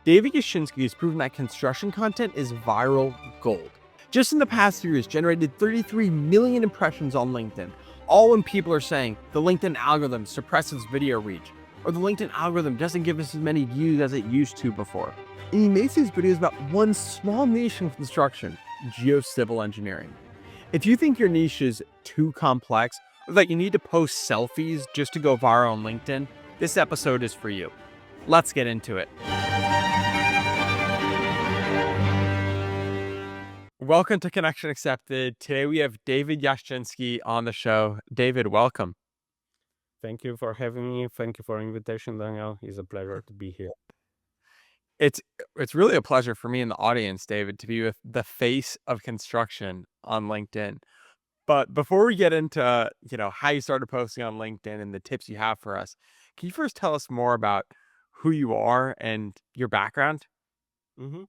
David Yashinsky has proven that construction content is viral gold. Just in the past year, he's generated 33 million impressions on LinkedIn, all when people are saying the LinkedIn algorithm suppresses video reach, or the LinkedIn algorithm doesn't give us as many views as it used to before. And he makes these videos about one small niche in construction, geocivil engineering. If you think your niche is too complex, or that you need to post selfies just to go viral on LinkedIn, this episode is for you. Let's get into it. Welcome to Connection Accepted. Today we have David Yashinsky on the show. David, welcome. Thank you for having me. Thank you for the invitation, Daniel. It's a pleasure to be here. It's really a pleasure for me and the audience, David, to be with the face of construction on LinkedIn. But before we get into, how you started posting on LinkedIn and the tips you have for us, can you first tell us more about who you are and your background? hmm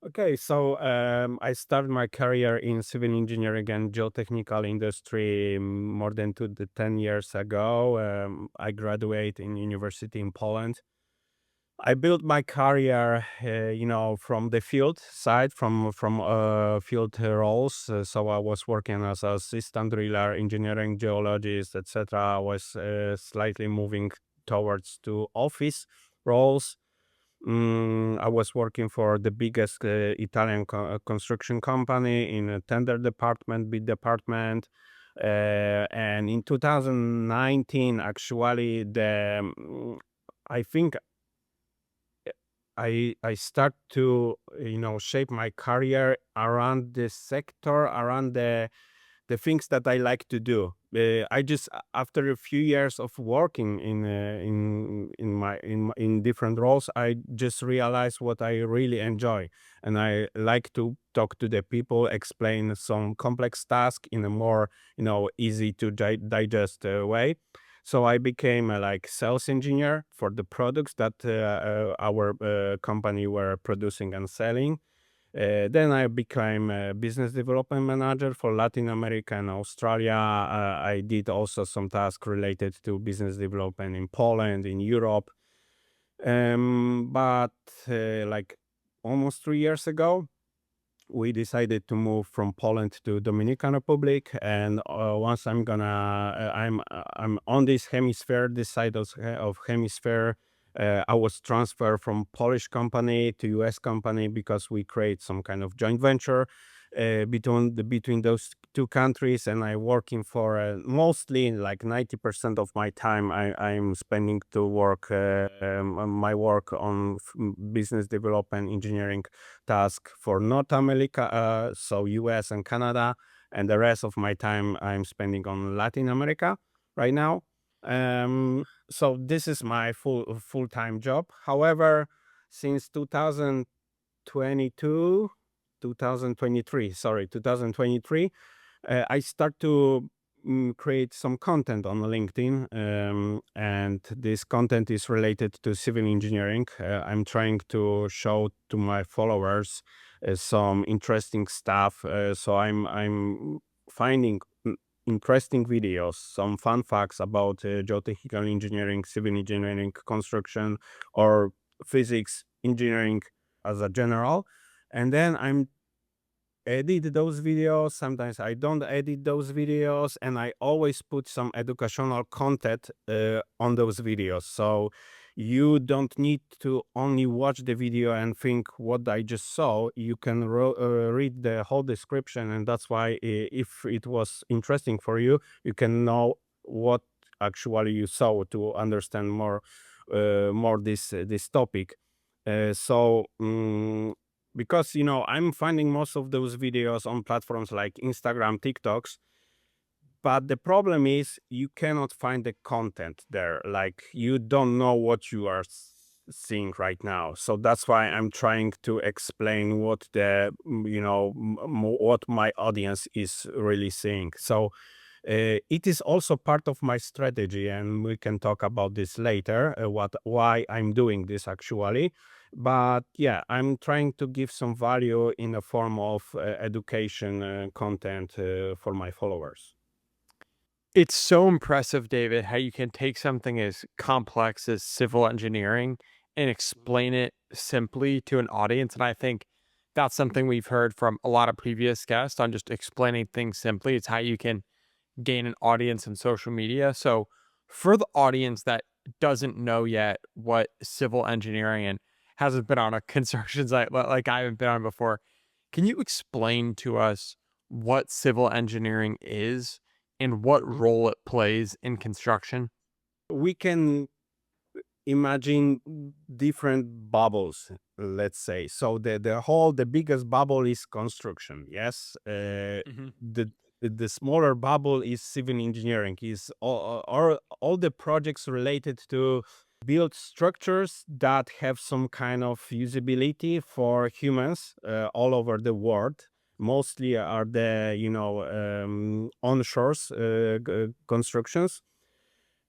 Okay, so I started my career in civil engineering and geotechnical industry more than 10 years ago. I graduated in university in Poland. I built my career, from the field side, from field roles. So I was working as an assistant driller, engineering geologist, etc. I was slightly moving towards to office roles. I was working for the biggest Italian construction company in a tender department, bid department. And in 2019, actually, I think I start to shape my career around this sector, around the things that I like to do. I just after a few years of working in different roles, I just realized what I really enjoy, and I like to talk to the people, explain some complex task in a more easy to digest way. So I became a like sales engineer for the products that our company were producing and selling. Then I became a business development manager for Latin America and Australia. I did also some tasks related to business development in Poland, in Europe. But like almost 3 years ago, we decided to move from Poland to Dominican Republic. And once I'm on this hemisphere, this side of hemisphere, I was transferred from Polish company to US company because we create some kind of joint venture between those two countries, and I working for mostly like 90% of my time I'm spending to work my work on business development engineering task for North America, so US and Canada, and the rest of my time I'm spending on Latin America right now. So this is my full-time job. However, since 2022 2023 sorry 2023, I start to create some content on LinkedIn, and this content is related to civil engineering. I'm trying to show to my followers some interesting stuff. So I'm finding interesting videos, some fun facts about geotechnical engineering, civil engineering, construction, or physics engineering as a general. And then I'm edit those videos. Sometimes I don't edit those videos, and I always put some educational content on those videos. So you don't need to only watch the video and think what I just saw. You can read the whole description, and that's why if it was interesting for you, you can know what actually you saw to understand more this topic. Because I'm finding most of those videos on platforms like Instagram, TikToks, but the problem is you cannot find the content there. Like you don't know what you are seeing right now. So that's why I'm trying to explain what what my audience is really seeing. So it is also part of my strategy, and we can talk about this later. Why I'm doing this actually, but yeah, I'm trying to give some value in the form of education content for my followers. It's so impressive, David, how you can take something as complex as civil engineering and explain it simply to an audience. And I think that's something we've heard from a lot of previous guests on just explaining things simply. It's how you can gain an audience in social media. So, for the audience that doesn't know yet what civil engineering and hasn't been on a construction site like I haven't been on before, can you explain to us what civil engineering is and what role it plays in construction? We can imagine different bubbles, let's say. So the biggest bubble is construction. Yes, Hmm. the smaller bubble is civil engineering. Is all the projects related to build structures that have some kind of usability for humans all over the world. Mostly are the onshores constructions,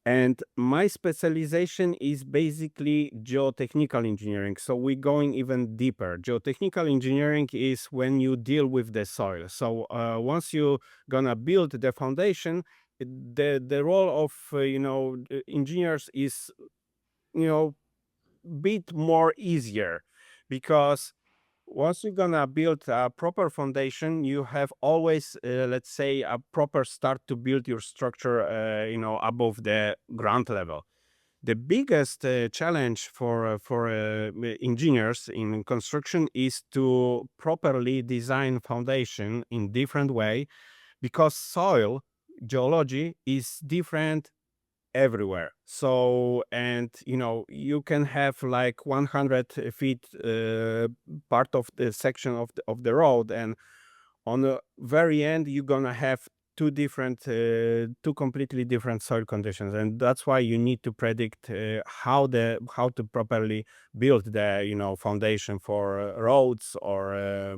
and my specialization is basically geotechnical engineering. So we're going even deeper. Geotechnical engineering is when you deal with the soil. So once you gonna build the foundation, the role of engineers is bit more easier, because once you're gonna build a proper foundation, you have always, let's say, a proper start to build your structure, above the ground level. The biggest challenge for engineers in construction is to properly design foundation in different way, because soil geology is different everywhere. So, and you can have like 100 feet part of the section of the road, and on the very end you're gonna have two completely different soil conditions, and that's why you need to predict how to properly build the foundation for roads or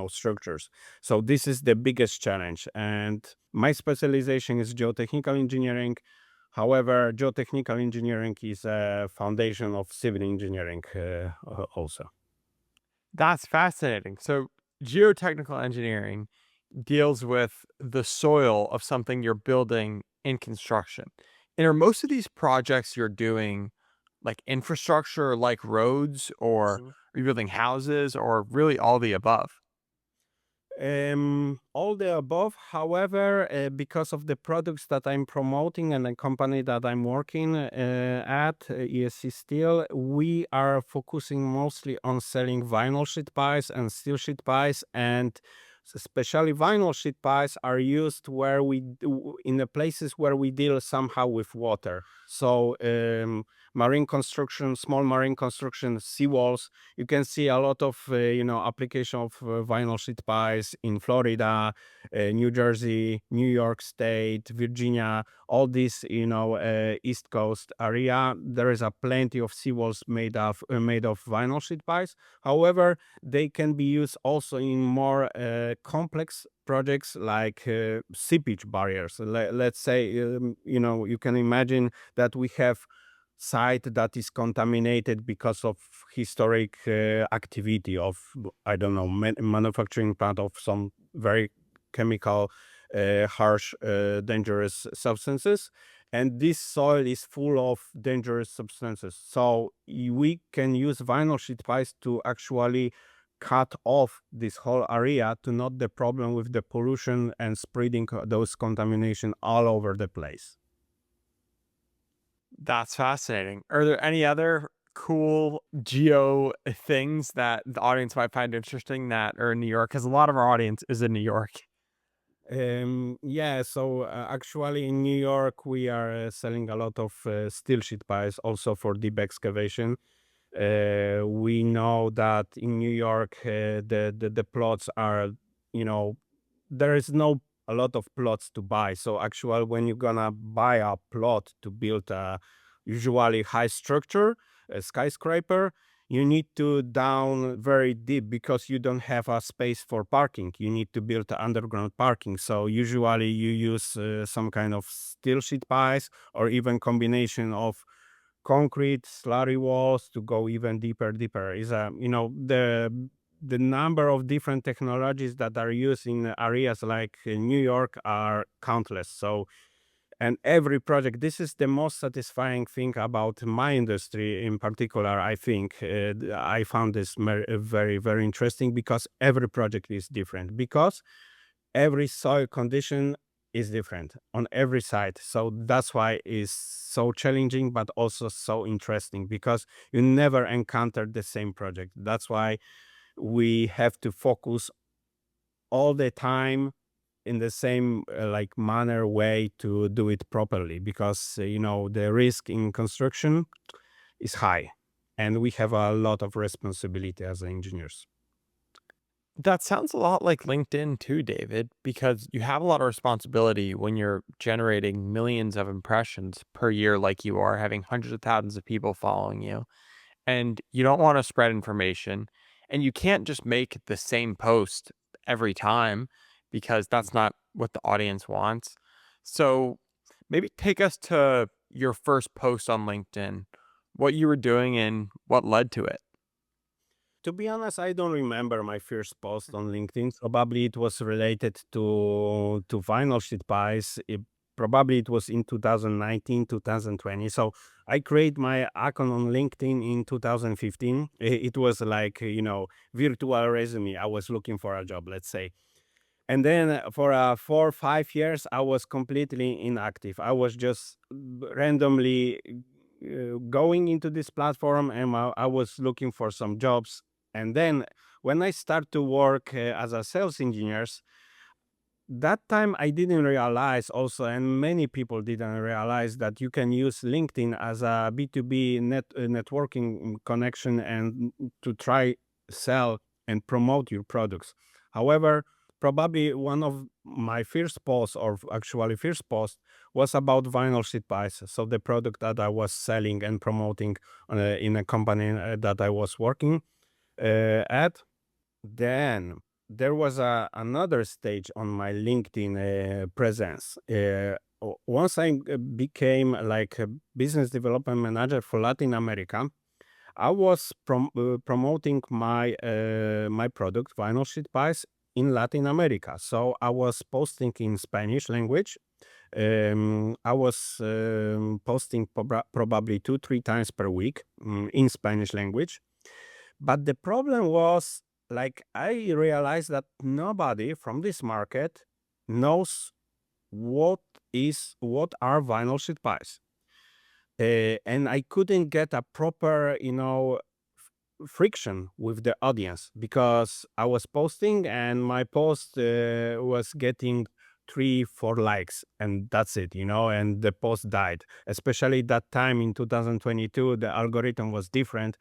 structures. So this is the biggest challenge, and my specialization is geotechnical engineering. However, geotechnical engineering is a foundation of civil engineering also. That's fascinating. So, geotechnical engineering deals with the soil of something you're building in construction. And are most of these projects you're doing like infrastructure, like roads, or are you building houses, or really all the above? All the above. However, because of the products that I'm promoting and the company that I'm working at, ESC Steel, we are focusing mostly on selling vinyl sheet pies and steel sheet pies, and especially vinyl sheet pies are used where in the places where we deal somehow with water. So, marine construction, small marine construction, seawalls, you can see a lot of application of vinyl sheet pies in Florida, New Jersey, New York State, Virginia, all this East Coast area. There is a plenty of seawalls made of vinyl sheet pies. However, they can be used also in more complex projects like seepage barriers. Let's say you can imagine that we have site that is contaminated because of historic activity of, I don't know, manufacturing plant of some very chemical, harsh, dangerous substances, and this soil is full of dangerous substances. So we can use vinyl sheet pies to actually cut off this whole area, to not the problem with the pollution and spreading those contamination all over the place. That's fascinating. Are there any other cool geo things that the audience might find interesting that are in New York? Because a lot of our audience is in New York. Yeah, so actually in New York, we are selling a lot of steel sheet pies also for deep excavation. We know that in New York, the plots are, you know, there is no a lot of plots to buy. So actually, when you're gonna buy a plot to build a usually high structure, a skyscraper, you need to down very deep, because you don't have a space for parking. You need to build underground parking. So usually you use some kind of steel sheet pies, or even combination of concrete slurry walls to go even deeper is the number of different technologies that are used in areas like New York are countless. So And every project, this is the most satisfying thing about my industry in particular. I think I found this very, very interesting, because every project is different, because every soil condition is different on every site. So that's why it's so challenging, but also so interesting, because you never encounter the same project. That's why we have to focus all the time in the same like manner way to do it properly, because the risk in construction is high, and we have a lot of responsibility as engineers. That sounds a lot like LinkedIn too, David, because you have a lot of responsibility when you're generating millions of impressions per year, like you are, having hundreds of thousands of people following you. And you don't want to spread information. And you can't just make the same post every time because that's not what the audience wants. So maybe take us to your first post on LinkedIn, what you were doing and what led to it. To be honest, I don't remember my first post on LinkedIn. Probably it was related to vinyl sheet pies. Probably it was in 2019, 2020. So I created my account on LinkedIn in 2015. It was like, virtual resume. I was looking for a job, let's say. And then for 4 or 5 years, I was completely inactive. I was just randomly going into this platform, and I was looking for some jobs. And then when I start to work as a sales engineer, that time I didn't realize also, and many people didn't realize, that you can use LinkedIn as a B2B networking connection, and to try sell and promote your products. However, probably one of my first posts, or actually first post, was about vinyl sheet pies. So the product that I was selling and promoting in a company that I was working at. Then there was another stage on my LinkedIn presence. Once I became like a business development manager for Latin America, I was promoting my product, vinyl sheet pies, in Latin America. So I was posting in Spanish language. I was posting probably 2-3 times per week in Spanish language. But the problem was, like, I realized that nobody from this market knows what are vinyl sheet pies. And I couldn't get a proper, friction with the audience, because I was posting, and my post was getting 3-4 likes, and that's it, and the post died. Especially that time in 2022, the algorithm was different,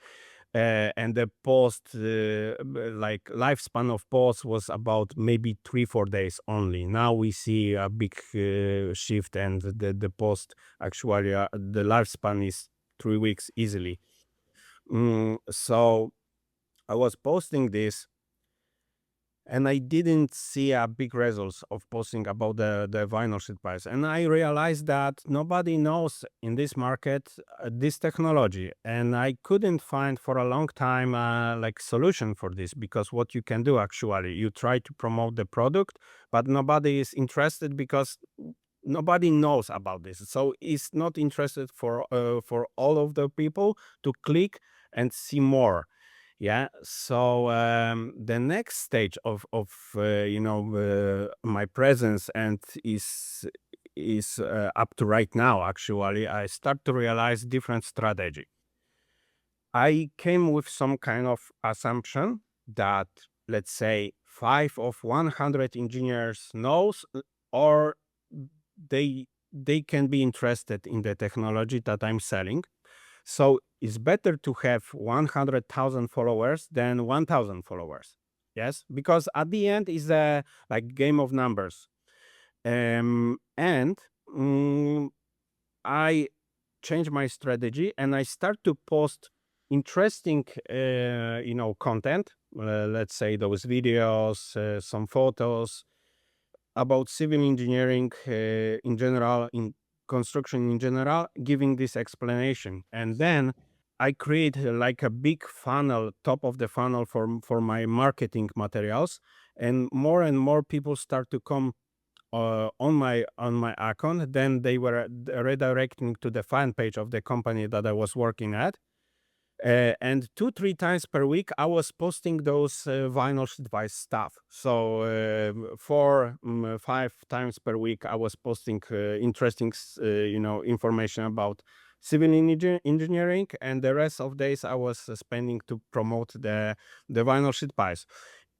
and the post like lifespan of posts was about maybe 3-4 days only. Now we see a big shift, and the post actually the lifespan is 3 weeks easily. So I was posting this, and I didn't see a big results of posting about the vinyl sheet price. And I realized that nobody knows in this market this technology, and I couldn't find for a long time like solution for this, because what you can do, actually, you try to promote the product, but nobody is interested, because nobody knows about this. So it's not interested for all of the people to click and see more. Yeah. So the next stage of my presence, and is up to right now, actually, I start to realize different strategy. I came with some kind of assumption that, let's say, 5 of 100 engineers knows, or they can be interested in the technology that I'm selling. So it's better to have 100,000 followers than 1,000 followers. Yes, because at the end is a like game of numbers. And I change my strategy, and I start to post interesting, content. Let's say those videos, some photos about civil engineering in general, in construction in general, giving this explanation. And then I create like a big funnel, top of the funnel for my marketing materials, and more people start to come on my account. Then they were redirecting to the fan page of the company that I was working at. And 2-3 times per week, I was posting those vinyl advice stuff. So 4-5 times per week, I was posting interesting, information about civil engineering, and the rest of days I was spending to promote the vinyl sheet pies,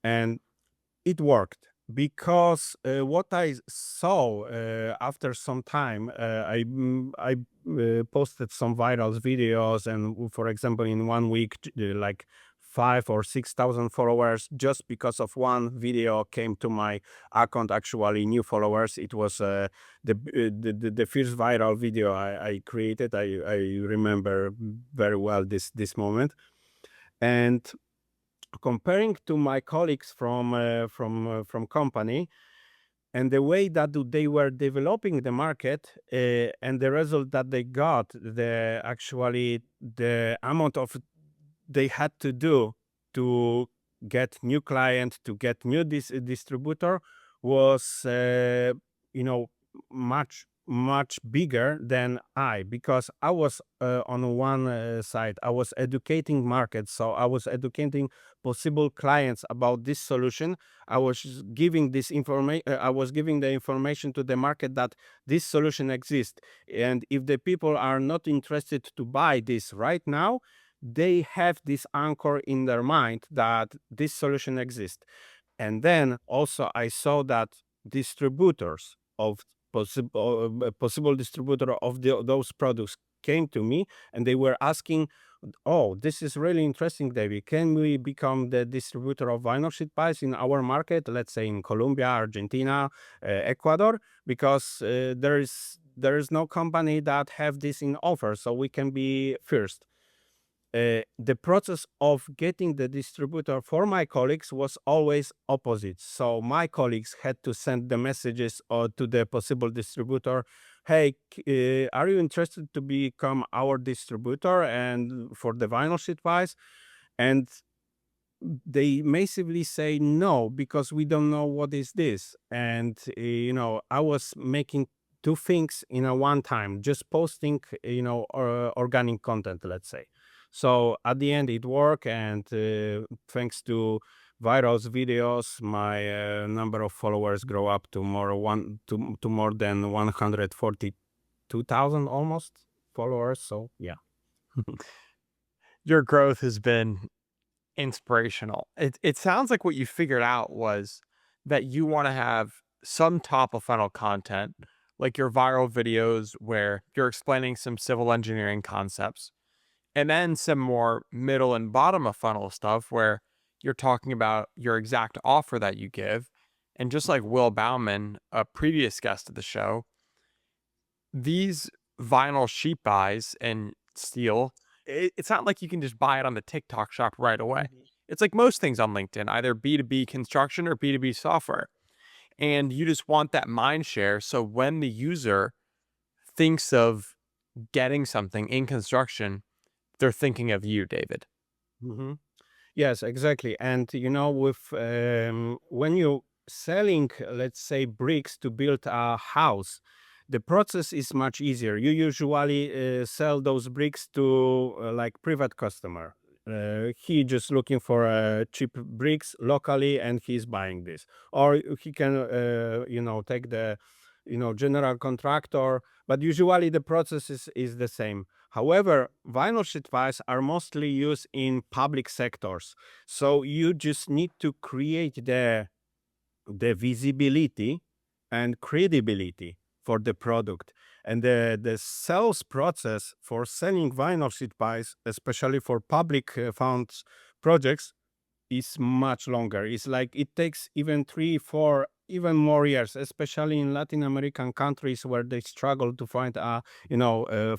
and it worked because what I saw after some time, I posted some viral videos, and for example, in 1 week, like 5 or 6 thousand followers just because of one video came to my account. Actually, new followers. It was the first viral video I created. I remember very well this moment, and comparing to my colleagues from company, and the way that they were developing the market, and the result that they got, the amount of they had to do to get new client, to get new distributor, was you know much bigger than I, because I was on one side I was educating markets, so I was educating possible clients about this solution. I was giving this information. I was giving the information to the market that this solution exists, and if the people are not interested to buy this right now, they have this anchor in their mind that this solution exists. And then also I saw that distributors of possible distributor of those products came to me, and they were asking, "Oh, this is really interesting, David. Can we become the distributor of vinyl sheet pies in our market? Let's say in Colombia, Argentina, Ecuador, because there is no company that have this in offer, so we can be first." The process of getting the distributor for my colleagues was always opposite. So my colleagues had to send the messages to the possible distributor, "Hey, are you interested to become our distributor and for the vinyl sheet pies?" And they massively say no, because we don't know what is this. And I was making two things in a one time, just posting organic content, let's say. So at the end it worked, and thanks to virals videos, my number of followers grow up to more than 142,000 almost followers. So yeah. Your growth has been inspirational. It sounds like what you figured out was that you want to have some top of funnel content, like your viral videos where you're explaining some civil engineering concepts, and then some more middle and bottom of funnel stuff where you're talking about your exact offer that you give. And just like Will Bauman, a previous guest of the show, these vinyl sheet buys and steel, it's not like you can just buy it on the TikTok shop right away. It's like most things on LinkedIn, either B2B construction or B2B software. And you just want that mind share. So when the user thinks of getting something in construction, they're thinking of you, David. Mm-hmm. Yes, exactly. And with when you selling, let's say, bricks to build a house, the process is much easier. You usually sell those bricks to like private customer. He just looking for cheap bricks locally, and he's buying this. Or he can, take the, general contractor. But usually the process is the same. However, vinyl sheet pies are mostly used in public sectors. So you just need to create the visibility and credibility for the product. And the sales process for selling vinyl sheet pies, especially for public funds projects, is much longer. It's like it takes even 3, 4, even more years, especially in Latin American countries where they struggle to find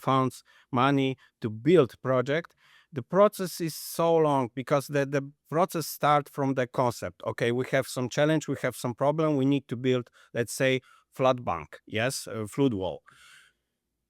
funds, money to build project. The process is so long because the process start from the concept. Okay, we have some challenge, we have some problem, we need to build, let's say, flat bank, yes, a flood wall.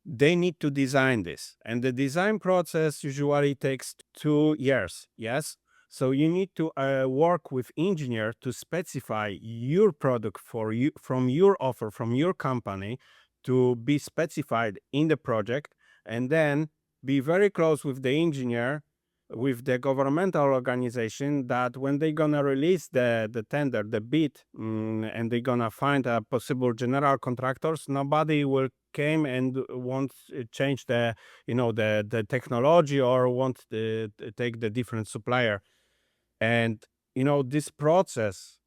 They need to design this, and the design process usually takes 2 years, yes. So you need to work with engineer to specify your product for you from your offer from your company to be specified in the project, and then be very close with the engineer, with the governmental organization, that when they're gonna release the tender, the bid, and they're gonna find a possible general contractors, nobody will came and want to change the the technology, or want to take the different supplier. And this process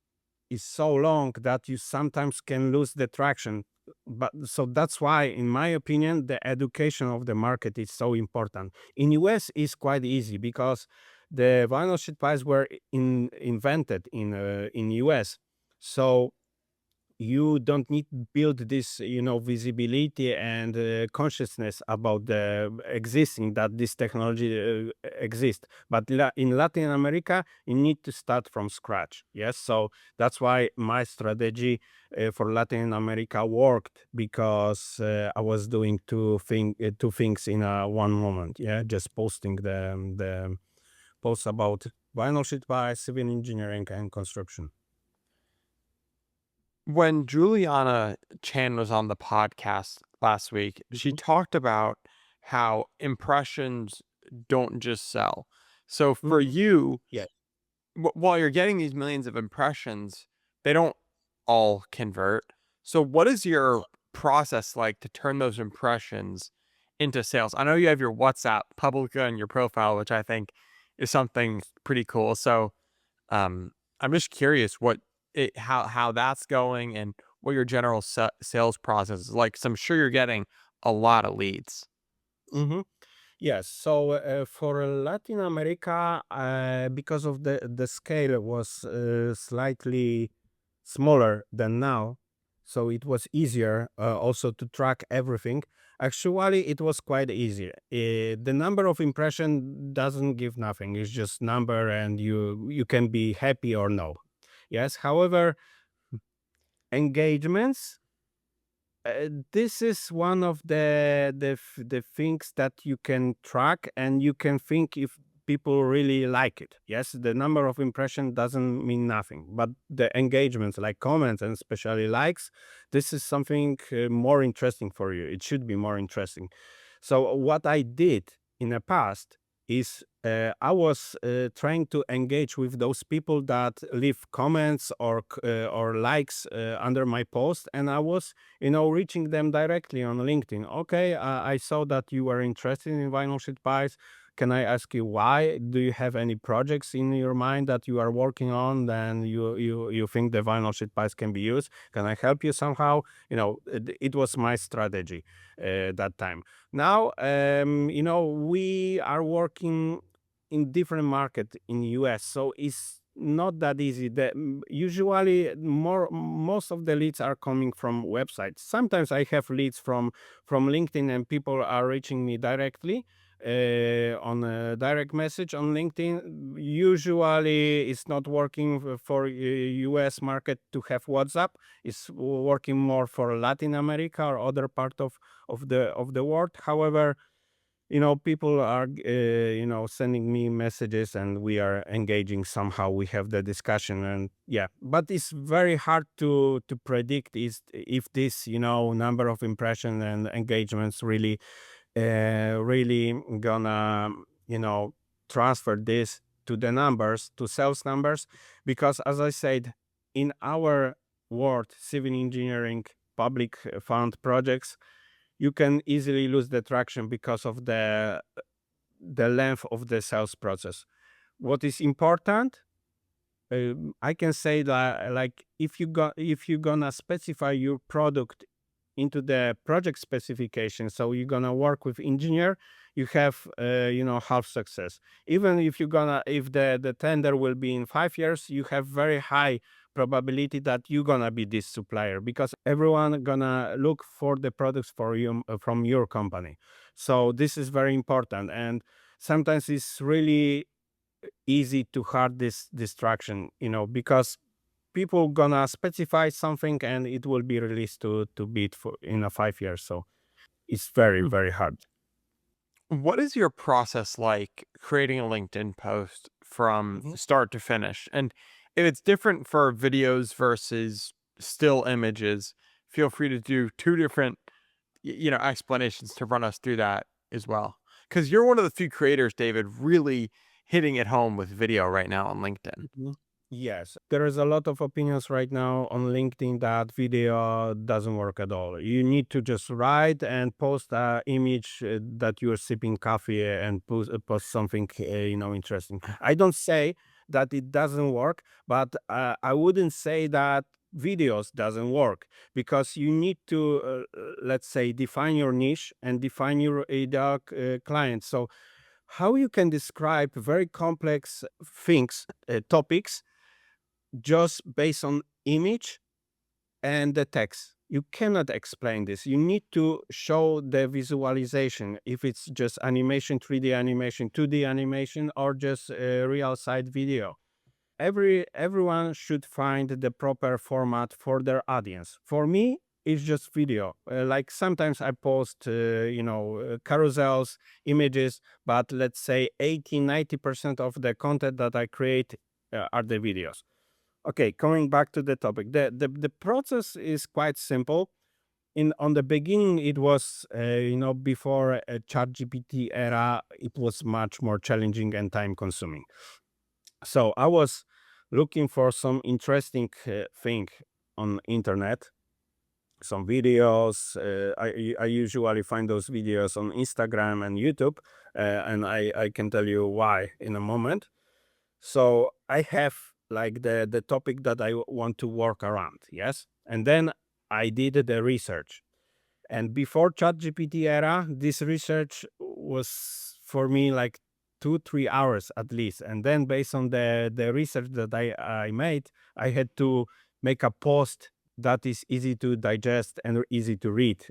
is so long that you sometimes can lose the traction. But so that's why, in my opinion, the education of the market is so important. In US is quite easy because the vinyl sheet pies were invented in US. So you don't need to build this visibility and consciousness about the existing that this technology exists. But in Latin America, you need to start from scratch. Yes, so that's why my strategy for Latin America worked, because I was doing two things in one moment. Yeah, just posting the posts about vinyl sheet pie, civil engineering, and construction. When Juliana Chan was on the podcast last week, she Mhm. talked about how impressions don't just sell. So for Mhm. you, Yeah. while you're getting these millions of impressions, they don't all convert. So what is your process like to turn those impressions into sales? I know you have your WhatsApp Publica in your profile, which I think is something pretty cool. So I'm just curious how that's going and what your general sales process is like. 'Cause I'm sure you're getting a lot of leads. Mhm. Yes. So for Latin America, because of the scale was slightly smaller than now, so it was easier also to track everything. Actually, it was quite easy. The number of impression doesn't give nothing. It's just number, and you can be happy or no. Yes. However, engagements, this is one of the things that you can track, and you can think if people really like it. Yes, the number of impression doesn't mean nothing, but the engagements, like comments and especially likes, this is something more interesting for you. It should be more interesting. So what I did in the past is I was trying to engage with those people that leave comments or likes under my post, and I was reaching them directly on LinkedIn. Okay, I saw that you were interested in vinyl sheet pies. Can I ask you why? Do you have any projects in your mind that you are working on? Then you think the vinyl sheet pies can be used? Can I help you somehow? It was my strategy that time. Now, we are working in different market in US, so it's not that easy. Usually, most of the leads are coming from websites. Sometimes I have leads from LinkedIn, and people are reaching me directly on a direct message on LinkedIn. Usually, it's not working for US market to have WhatsApp. It's working more for Latin America or other part of the world. However, people are sending me messages, and we are engaging somehow. We have the discussion, and yeah, but it's very hard to predict is if this number of impression and engagements really gonna transfer this to the numbers, to sales numbers, because as I said, in our world, civil engineering, public fund projects, you can easily lose the traction because of the length of the sales process. What is important, I can say that, like, if you're gonna specify your product into the project specification, so you're gonna work with engineer, you have half success. Even if the tender will be in 5 years, you have very high probability that you're gonna be this supplier, because everyone gonna look for the products for you from your company. So this is very important, and sometimes it's really easy to hard this distraction, because people gonna specify something, and it will be released to bid for in a 5 years. So it's very, Hmm. very hard. What is your process like creating a LinkedIn post from Mhm. start to finish. And if it's different for videos versus still images, feel free to do two different, explanations to run us through that as well. Because you're one of the few creators, David, really hitting it home with video right now on LinkedIn. Mhm. Yes, there is a lot of opinions right now on LinkedIn that video doesn't work at all. You need to just write and post a image that you're sipping coffee and post something interesting. I don't say that it doesn't work, but I wouldn't say that videos doesn't work because you need to let's say define your niche and define your ideal client. So how you can describe very complex things, topics, just based on image and the text? You cannot explain this. You need to show the visualization, if it's just animation, 3D animation, 2D animation, or just a real side video. Everyone should find the proper format for their audience. For me, it's just video. Like sometimes I post carousels, images, but let's say 80-90% of the content that I create are the videos. Okay, coming back to the topic, the process is quite simple. In On the beginning, it was before a ChatGPT era, it was much more challenging and time consuming. So I was looking for some interesting thing on internet, some videos. I usually find those videos on Instagram and YouTube, and I can tell you why in a moment. So I have like the topic that I want to work around, yes, and then I did the research. And before ChatGPT era, this research was for me like 2-3 hours at least. And then based on the research that I made, I had to make a post that is easy to digest and easy to read.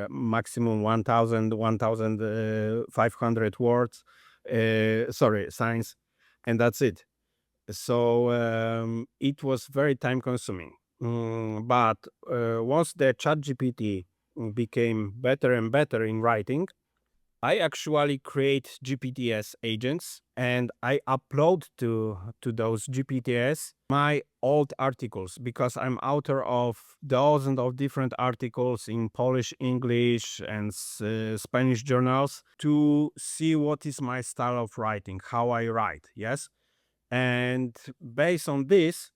Maximum 1,500 words, sorry, signs, and that's it. So it was very time consuming. But once the ChatGPT became better and better in writing, I actually create GPTs agents and I upload to those GPTs my old articles because I'm author of dozens of different articles in Polish, English, and Spanish journals to see what is my style of writing, how I write. Yes, and based on this,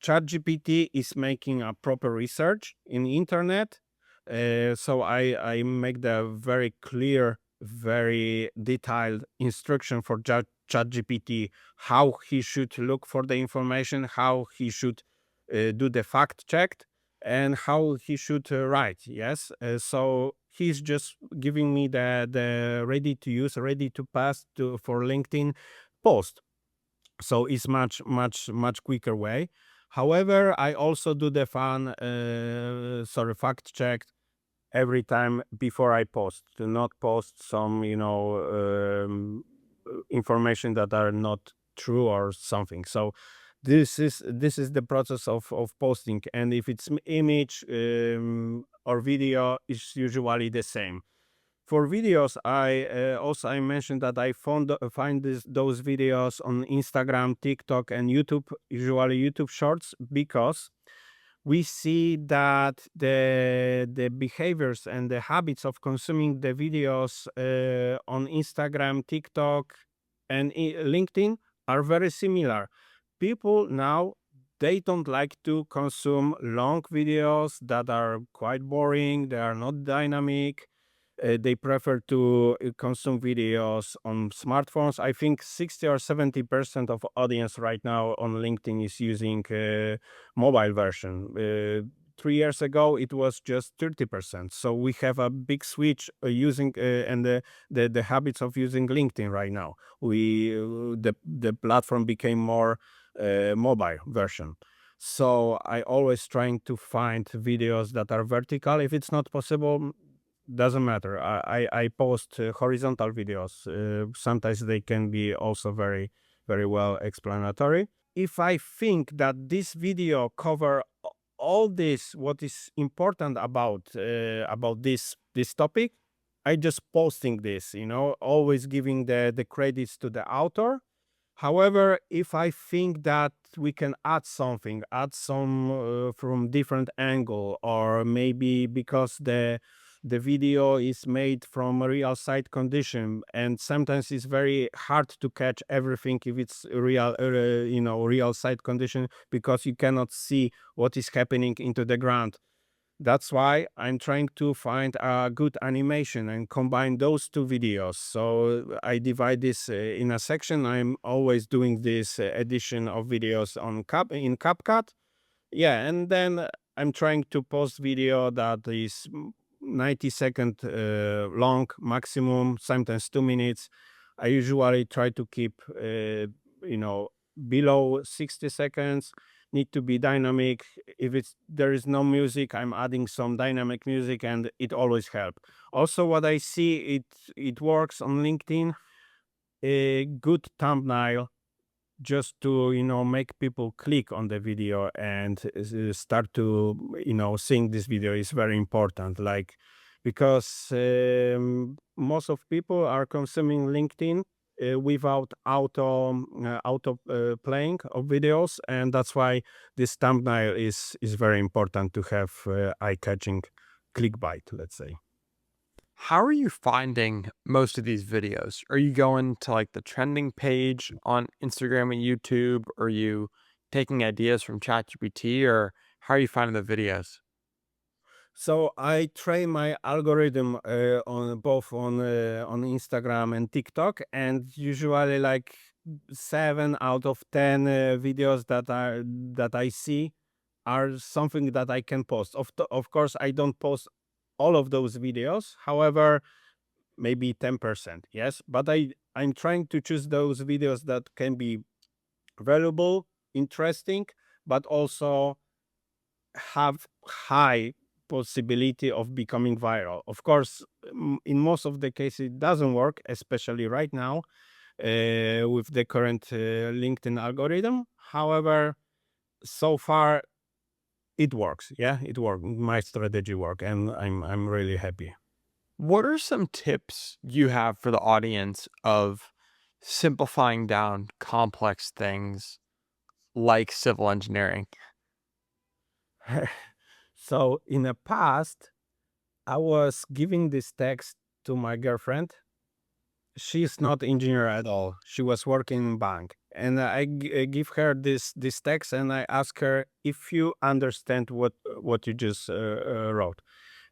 ChatGPT is making a proper research in internet. So I make the very clear, very detailed instruction for ChatGPT how he should look for the information, how he should do the fact check, and how he should write. Yes, so he's just giving me the ready to use, ready to pass to for LinkedIn post. So it's much quicker way. However, I also do the fact check every time before I post, to not post some information that are not true or something. So this is the process of posting, and if it's image or video, it's usually the same. For videos, I mentioned that I find those videos on Instagram, TikTok, and YouTube, usually YouTube Shorts, because we see that the behaviors and the habits of consuming the videos on Instagram, TikTok, and LinkedIn are very similar. People now, they don't like to consume long videos that are quite boring, they are not dynamic. They prefer to consume videos on smartphones. I think 60 or 70% of audience right now on LinkedIn is using mobile version. 3 years ago, it was just 30%. So we have a big switch using and the habits of using LinkedIn right now. The platform became more mobile version. So I always trying to find videos that are vertical. If it's not possible, doesn't matter. I post horizontal videos. Sometimes they can be also very, very well explanatory. If I think that this video cover all this, what is important about this topic, I just posting this. Always giving the credits to the author, However, if I think that we can add some from different angle, or maybe because the video is made from a real site condition, and sometimes it's very hard to catch everything if it's real, real site condition, because you cannot see what is happening into the ground. That's why I'm trying to find a good animation and combine those two videos. So I divide this in a section. I'm always doing this edition of videos on in CapCut. Yeah, and then I'm trying to post video that is 90-second long maximum, sometimes 2 minutes. I usually try to keep, below 60 seconds. Need to be dynamic. If it's there is no music, I'm adding some dynamic music, and it always helps. Also, what I see, it works on LinkedIn. A good thumbnail, just to make people click on the video and start to seeing this video, is very important, like, because most of people are consuming LinkedIn without auto playing of videos, and that's why this thumbnail is very important to have eye-catching clickbait, let's say. How are you finding most of these videos? Are you going to like the trending page on Instagram and YouTube? Are you taking ideas from ChatGPT, or how are you finding the videos? So I train my algorithm on Instagram and TikTok, and usually like 7 out of 10 videos that I see are something that I can post. Of course, I don't post all of those videos. However, maybe 10%, yes. But I'm trying to choose those videos that can be valuable, interesting, but also have high possibility of becoming viral. Of course, in most of the cases, it doesn't work, especially right now with the current LinkedIn algorithm. However, so far it works. Yeah, it worked. My strategy worked, and I'm really happy. What are some tips you have for the audience of simplifying down complex things like civil engineering? So in the past, I was giving this text to my girlfriend. She's not engineer at all. She was working in bank, and give her this text, and I ask her if you understand what you just wrote.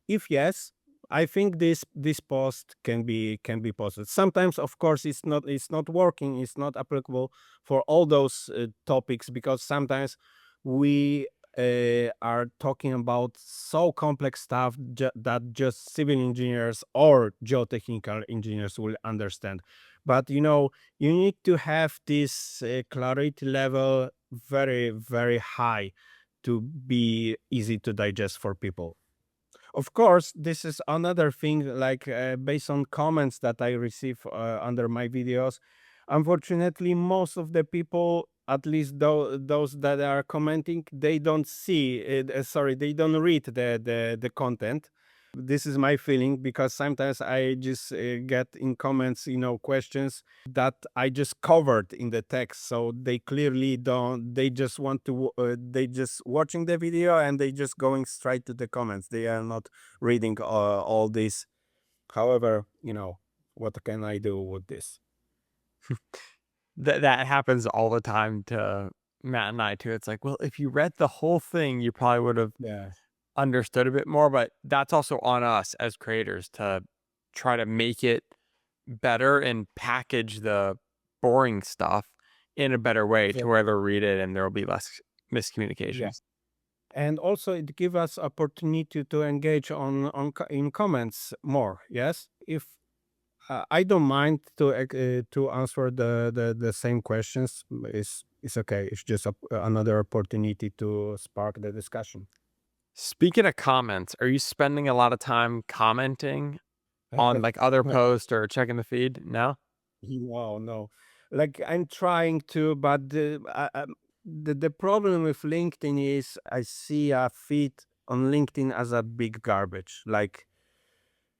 If yes, I think this post can be posted. Sometimes, of course, it's not working. It's not applicable for all those topics, because sometimes we are talking about so complex stuff that just civil engineers or geotechnical engineers will understand. But you need to have this clarity level very, very high to be easy to digest for people. Of course, this is another thing, like based on comments that I receive under my videos. Unfortunately, most of the people, at least those that are commenting, they don't see it, sorry, they don't read the content. This is my feeling, because sometimes I just get in comments, questions that I just covered in the text. So they clearly don't, they just want to, they just watching the video, and they just going straight to the comments. They are not reading all this. However, what can I do with this? That happens all the time to Matt and I too. It's like, well, if you read the whole thing, you probably would have Yeah. understood a bit more, but that's also on us as creators to try to make it better and package the boring stuff in a better way to where they'll read it and there will be less Yeah. miscommunications. And also it gives us opportunity to engage in comments more. Yes, if I don't mind to answer the same questions. It's okay. It's just another opportunity to spark the discussion. Speaking of comments, are you spending a lot of time commenting on like other posts or checking the feed? No? Wow, no. Like, I'm trying to, but the problem with LinkedIn is I see a feed on LinkedIn as a big garbage. Like,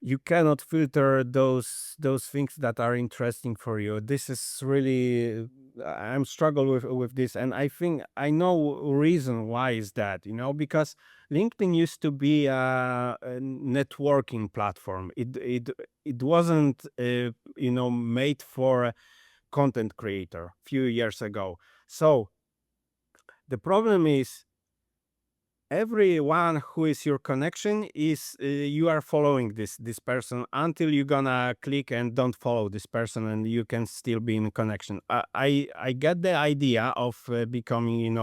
you cannot filter those things that are interesting for you. This is really, I'm struggle with this, and I think I know reason why is that, because LinkedIn used to be a networking platform. It wasn't made for a content creator few years ago. So the problem is, everyone who is your connection is, you are following this person until you're gonna click and don't follow this person, and you can still be in connection. I get the idea of becoming,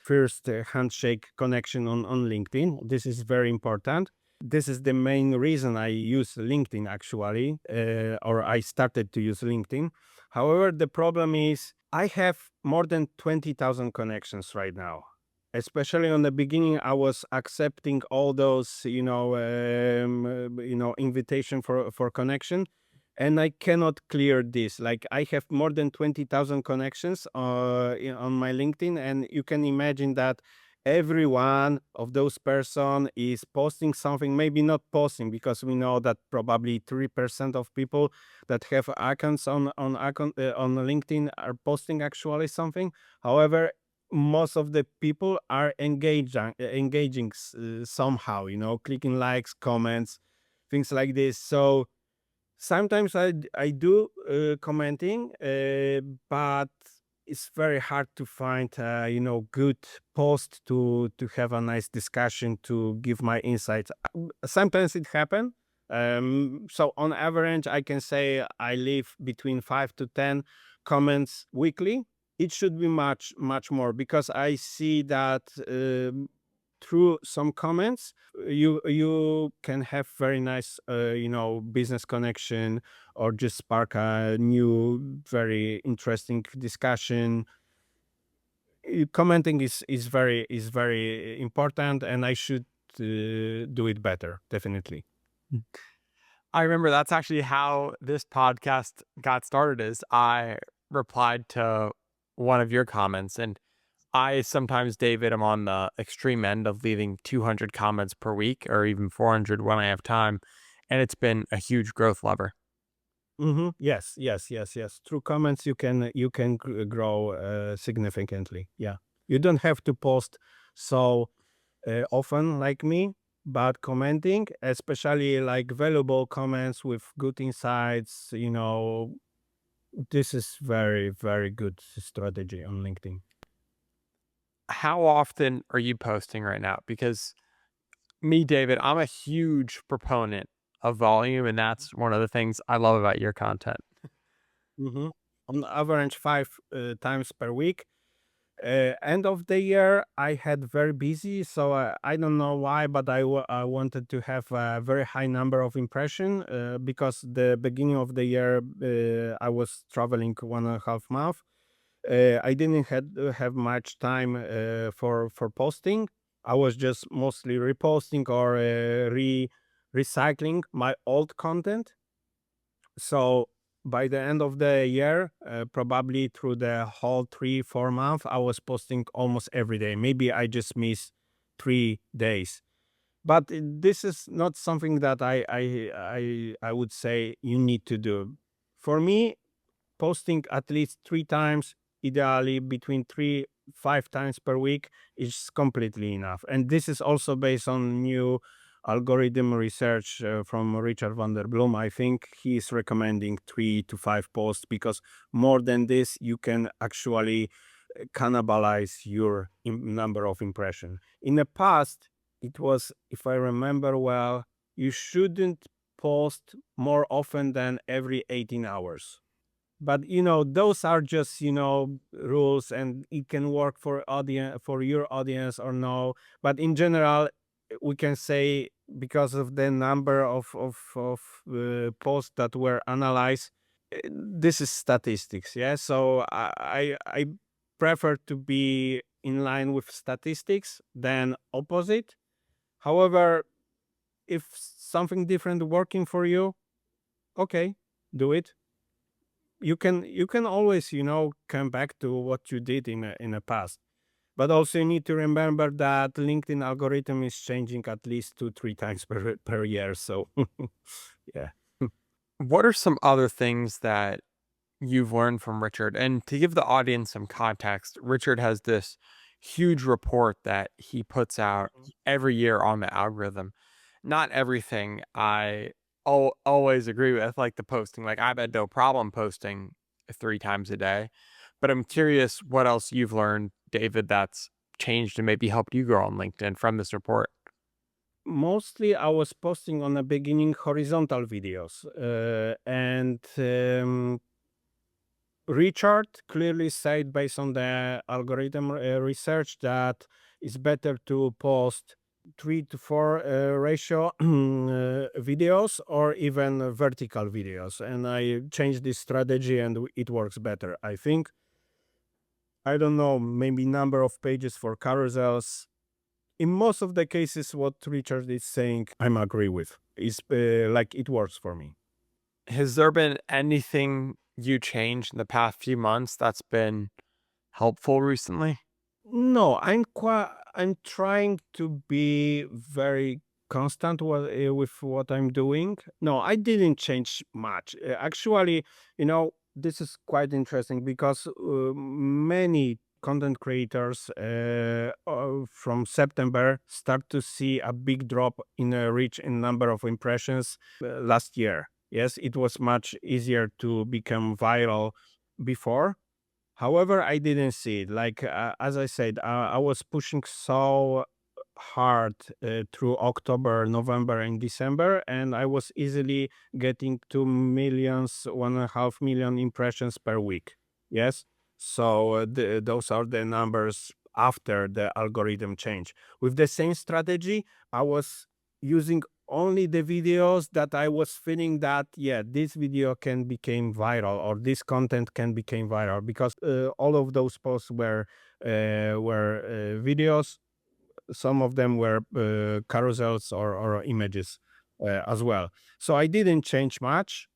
first handshake connection on LinkedIn. This is very important. This is the main reason I use LinkedIn, actually, or I started to use LinkedIn. However, the problem is I have more than 20,000 connections right now. Especially on the beginning, I was accepting all those, invitation for connection, and I cannot clear this. Like, I have more than 20,000 connections on my LinkedIn, and you can imagine that every one of those person is posting something. Maybe not posting, because we know that probably 3% of people that have accounts on LinkedIn are posting actually something. However, most of the people are engaging somehow, clicking likes, comments, things like this. So sometimes I do commenting, but it's very hard to find good post to have a nice discussion, to give my insights. Sometimes it happen. So on average, I can say I leave between 5 to 10 comments weekly. It should be much more, because I see that through some comments you can have very nice business connection, or just spark a new very interesting discussion. Commenting is very important, and I should do it better, definitely. I remember that's actually how this podcast got started. Is I replied to one of your comments, and I sometimes, David, I'm on the extreme end of leaving 200 comments per week or even 400 when I have time, and it's been a huge growth lever. Yes, yes, yes, yes. Through comments, you can grow significantly. Yeah, you don't have to post so often like me, but commenting, especially like valuable comments with good insights, this is very, very good strategy on LinkedIn. How often are you posting right now? Because me, David, I'm a huge proponent of volume, and that's one of the things I love about your content. hmm On average, 5 times per week. End of the year, I had very busy, so I don't know why, but I wanted to have a very high number of impression, because the beginning of the year, I was traveling 1.5 month. I didn't have much time for posting. I was just mostly reposting or recycling my old content. So by the end of the year, probably through the whole 3 4 months, I was posting almost every day. Maybe I just miss 3 days, but this is not something that I would say you need to do. For me, posting at least 3 times, ideally between 3 5 times per week, is completely enough. And this is also based on new algorithm research from Richard van der Bloom. I think he is recommending 3 to 5 posts, because more than this, you can actually cannibalize your number of impression. In the past, it was, if I remember well, you shouldn't post more often than every 18 hours. But those are just rules, and it can work for your audience or no. But in general, we can say, because of the number of posts that were analyzed, this is statistics. Yeah, so I prefer to be in line with statistics than opposite. However, if something different working for you, okay, do it. You can always come back to what you did in a past. But also you need to remember that LinkedIn algorithm is changing at least 2-3 times per year. So yeah. What are some other things that you've learned from Richard? And to give the audience some context, Richard has this huge report that he puts out every year on the algorithm. Not everything I always agree with, like the posting. Like I've had no problem posting 3 times a day, but I'm curious what else you've learned, David, that's changed and maybe helped you grow on LinkedIn from this report. Mostly I was posting on the beginning horizontal videos, and Richard clearly said, based on the algorithm research, that it's better to post 3-4 ratio videos, or even vertical videos. And I changed this strategy and it works better, I think. I don't know, maybe number of pages for carousels. In most of the cases, what Richard is saying, I'm agree with. It's like it works for me. Has there been anything you changed in the past few months that's been helpful recently? No, I'm trying to be very constant with what I'm doing. No, I didn't change much. Actually, this is quite interesting because many content creators from September start to see a big drop in reach in number of impressions last year. Yes, it was much easier to become viral before. However, I didn't see it. Like as I said, I was pushing so hard through October, November, and December, and I was easily getting 2 millions, 1.5 million impressions per week. Yes, so those are the numbers after the algorithm change. With the same strategy, I was using only the videos that I was feeling that, yeah, this video can become viral, or this content can become viral, because all of those posts were videos. Some of them were carousels, or images as well. So I didn't change much.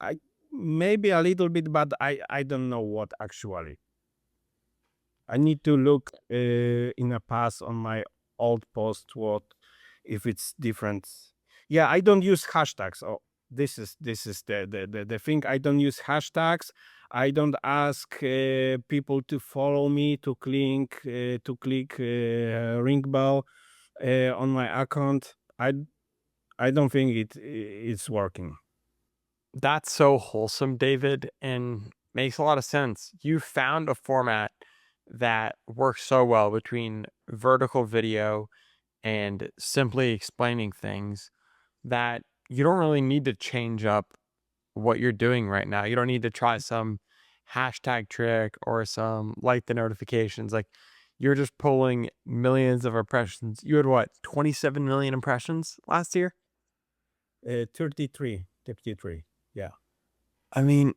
I maybe a little bit, but I don't know what actually. I need to look in the past on my old post, what if it's different. Yeah, I don't use hashtags. Oh, this is the thing. I don't use hashtags. I don't ask people to follow me, to click ring bell on my account. I don't think it's working. That's so wholesome, David, and makes a lot of sense. You found a format that works so well between vertical video and simply explaining things that you don't really need to change up what you're doing right now. You don't need to try some hashtag trick or some like the notifications. Like you're just pulling millions of impressions. You had what, 27 million impressions last year? 33. Yeah. I mean,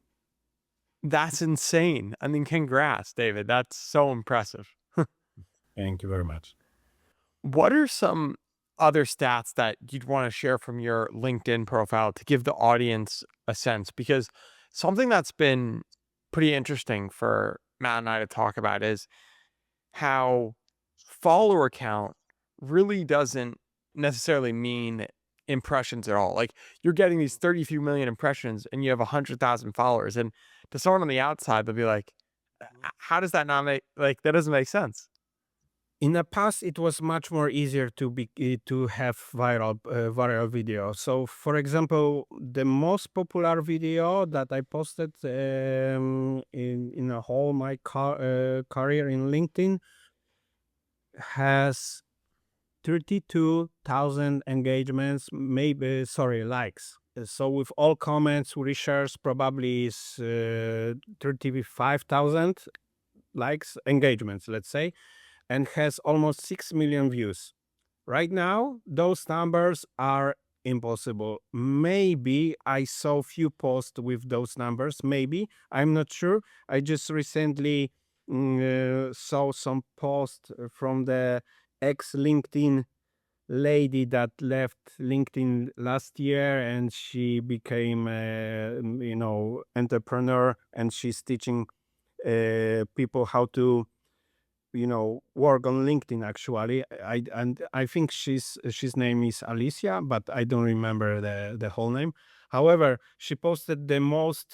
that's insane. I mean, congrats, David. That's so impressive. Thank you very much. What are some other stats that you'd want to share from your LinkedIn profile to give the audience a sense? Because something that's been pretty interesting for Matt and I to talk about is how follower count really doesn't necessarily mean impressions at all. Like you're getting these 30 few million impressions and you have 100,000 followers. And to someone on the outside, they'll be like, how does that not make, like, that doesn't make sense. In the past, it was much more easier to have viral video. So, for example, the most popular video that I posted in a whole my career in LinkedIn has 32,000 engagements, maybe, sorry, likes. So with all comments, reshares, probably is 35,000 likes, engagements, let's say, and has almost 6 million views. Right now, those numbers are impossible. Maybe I saw few posts with those numbers. Maybe, I'm not sure. I just recently saw some posts from the ex LinkedIn lady that left LinkedIn last year, and she became entrepreneur, and she's teaching people how to work on LinkedIn actually. I think she's name is Alicia, but I don't remember the whole name. However, she posted the most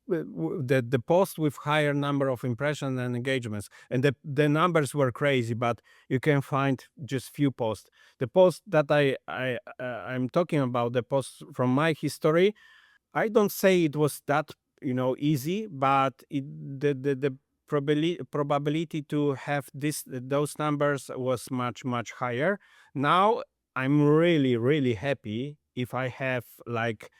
the post with higher number of impressions and engagements, and the numbers were crazy. But you can find just few posts. The post that I'm talking about, the post from my history, I don't say it was that easy, but the probability to have those numbers was much higher. Now I'm really happy if I have like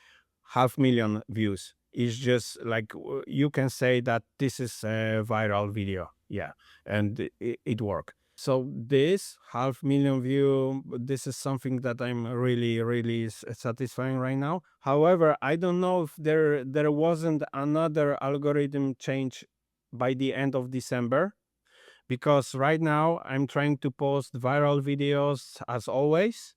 500,000 views. It's just like you can say that this is a viral video, yeah, and it worked. So this 500,000 view, this is something that I'm really satisfying right now. However, I don't know if there wasn't another algorithm change by the end of December, because right now I'm trying to post viral videos as always,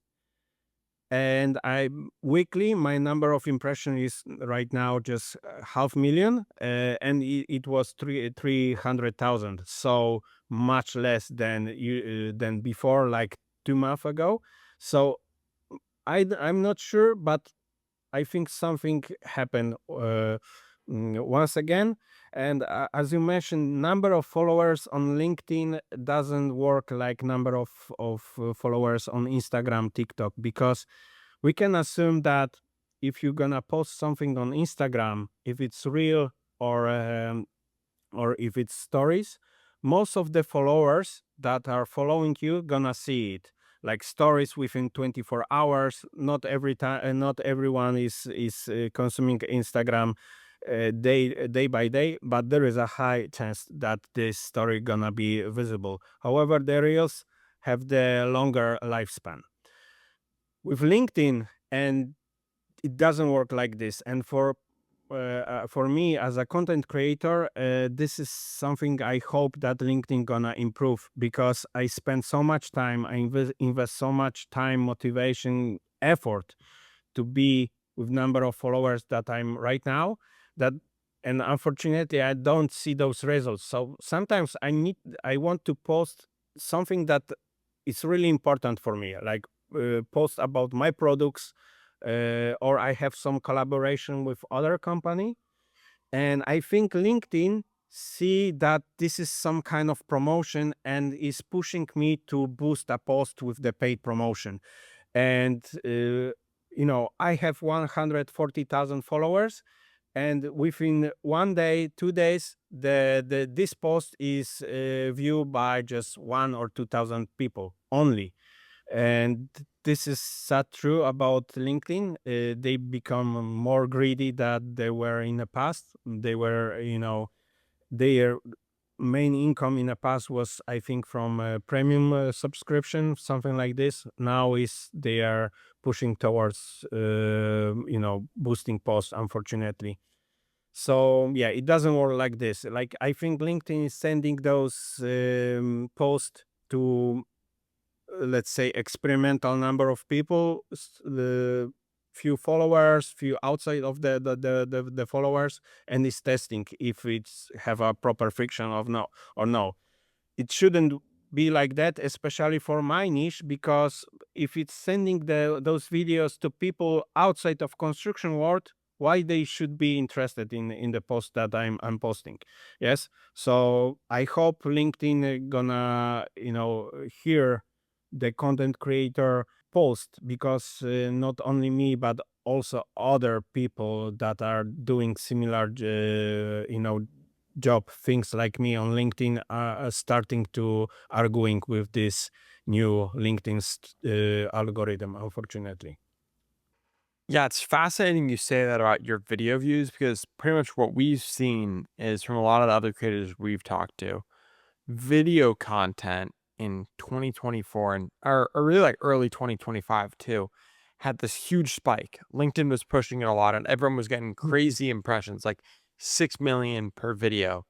and I weekly my number of impression is right now just 500,000, and it was 300,000, so much less than before, like 2 months ago. So I'm not sure, but I think something happened once again. And as you mentioned, number of followers on LinkedIn doesn't work like number of followers on Instagram, TikTok, because we can assume that if you're gonna post something on Instagram, if it's real or if it's stories, most of the followers that are following you gonna see it. Like stories within 24 hours. Not every time, not everyone is consuming Instagram day by day, but there is a high chance that this story gonna be visible. However, the reels have the longer lifespan. With LinkedIn, and it doesn't work like this. And for me as a content creator, this is something I hope that LinkedIn gonna improve, because I spend so much time, I invest so much time, motivation, effort to be with number of followers that I'm right now, that and unfortunately I don't see those results. So sometimes I want to post something that is really important for me, like post about my products, or I have some collaboration with other company, and I think LinkedIn see that this is some kind of promotion and is pushing me to boost a post with the paid promotion. And I have 140,000 followers, and within 1 day, 2 days, the this post is viewed by just 1 or 2,000 people only. And this is sad true about LinkedIn. They become more greedy than they were in the past. They were, their main income in the past was, I think, from a premium subscription, something like this. Now is they are pushing towards, boosting posts, unfortunately. So yeah, it doesn't work like this. Like I think LinkedIn is sending those posts to, let's say, experimental number of people, the few followers, few outside of the followers, and is testing if it's have a proper friction of no or no. It shouldn't be like that, especially for my niche, because if it's sending those videos to people outside of construction world, why they should be interested in the post that I'm posting? Yes. So I hope LinkedIn gonna hear the content creator post, because not only me but also other people that are doing similar job things like me on LinkedIn are starting to arguing with this new LinkedIn algorithm, unfortunately. Yeah, it's fascinating you say that about your video views, because pretty much what we've seen is from a lot of the other creators we've talked to, video content in 2024 and or really like early 2025 too, had this huge spike. LinkedIn was pushing it a lot and everyone was getting crazy impressions, like 6 million per video.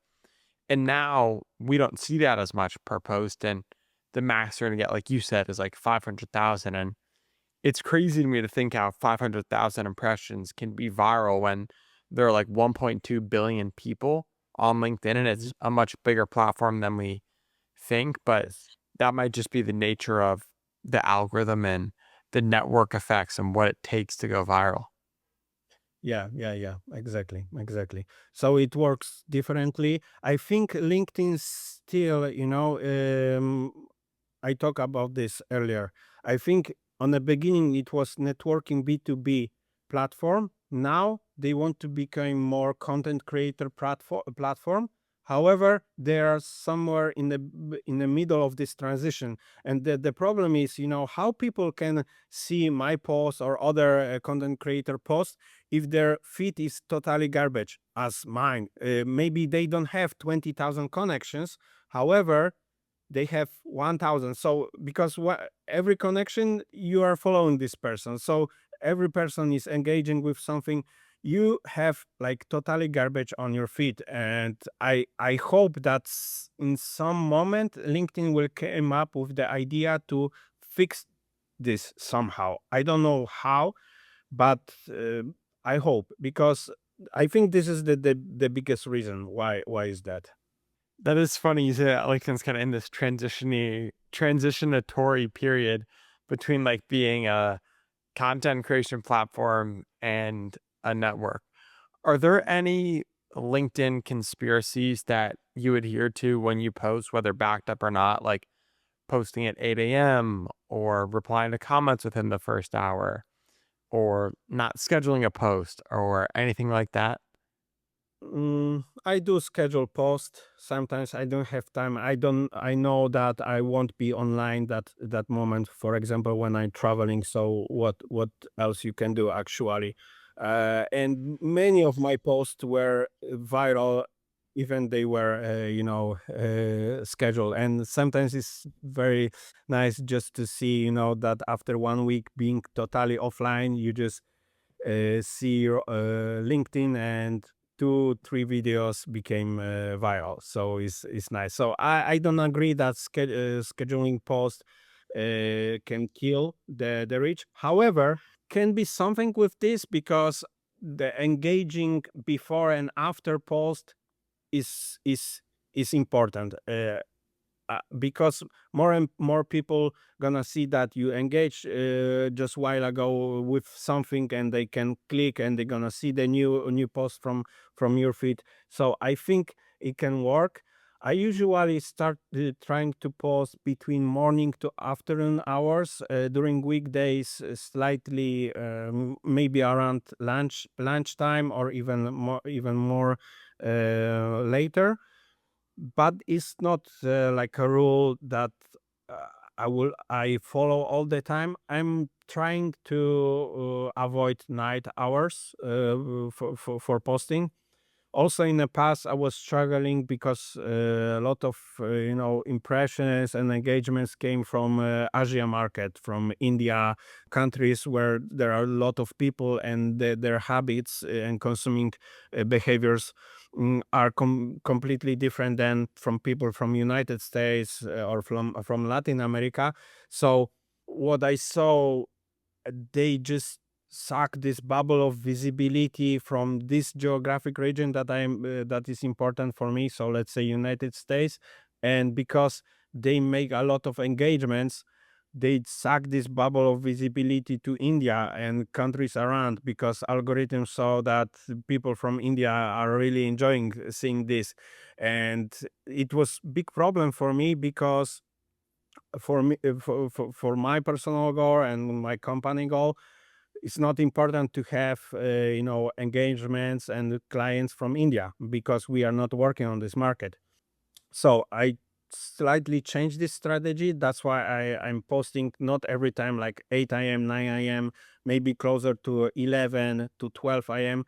And now we don't see that as much per post. And the max you're gonna get, like you said, is like 500,000. And it's crazy to me to think how 500,000 impressions can be viral when there are like 1.2 billion people on LinkedIn, and it's a much bigger platform than we think, but Yes. that might just be the nature of the algorithm and the network effects and what it takes to go viral. Yeah, yeah, yeah, exactly, exactly. So it works differently. I think LinkedIn still, I talked about this earlier. I think on the beginning it was networking B2B platform. Now they want to become more content creator platform. However, they are somewhere in the middle of this transition, and the problem is, how people can see my post or other content creator posts if their feed is totally garbage as mine. Maybe they don't have 20,000 connections. However, they have 1,000. So because every connection you are following this person, so every person is engaging with something, you have like totally garbage on your feed. And I hope that in some moment LinkedIn will come up with the idea to fix this somehow. I don't know how, but I hope, because I think this is the biggest reason why is that. That is funny. You say that LinkedIn's kind of in this transitionatory period between like being a content creation platform and a network. Are there any LinkedIn conspiracies that you adhere to when you post, whether backed up or not, like posting at 8 a.m. or replying to comments within the first hour or not scheduling a post or anything like that? I do schedule post. Sometimes I don't have time. I know that I won't be online that moment. For example, when I'm traveling. So what else you can do actually? And many of my posts were viral, even they were scheduled. And sometimes it's very nice just to see that after 1 week being totally offline, you just see your LinkedIn, and 2 3 videos became viral. So it's nice. So I don't agree that scheduling post can kill the reach. However, can be something with this, because the engaging before and after post is important. Because more and more people gonna see that you engage just while ago with something, and they can click and they're gonna see the new post from your feed. So I think it can work. I usually start trying to post between morning to afternoon hours. During weekdays, slightly maybe around lunchtime, or even more later. But it's not like a rule that I follow all the time. I'm trying to avoid night hours for posting. Also, in the past, I was struggling because a lot of impressions and engagements came from Asia market, from India, countries where there are a lot of people, and their habits and consuming behaviors are completely different than from people from United States or from Latin America. So what I saw, they just suck this bubble of visibility from this geographic region that is important for me. So let's say United States, and because they make a lot of engagements, they suck this bubble of visibility to India and countries around, because algorithms saw that people from India are really enjoying seeing this. And it was big problem for me, because for me, for my personal goal and my company goal, it's not important to have engagements and clients from India, because we are not working on this market. So I slightly changed this strategy. That's why I'm posting not every time like 8 a.m., 9 a.m., maybe closer to 11 to 12 a.m.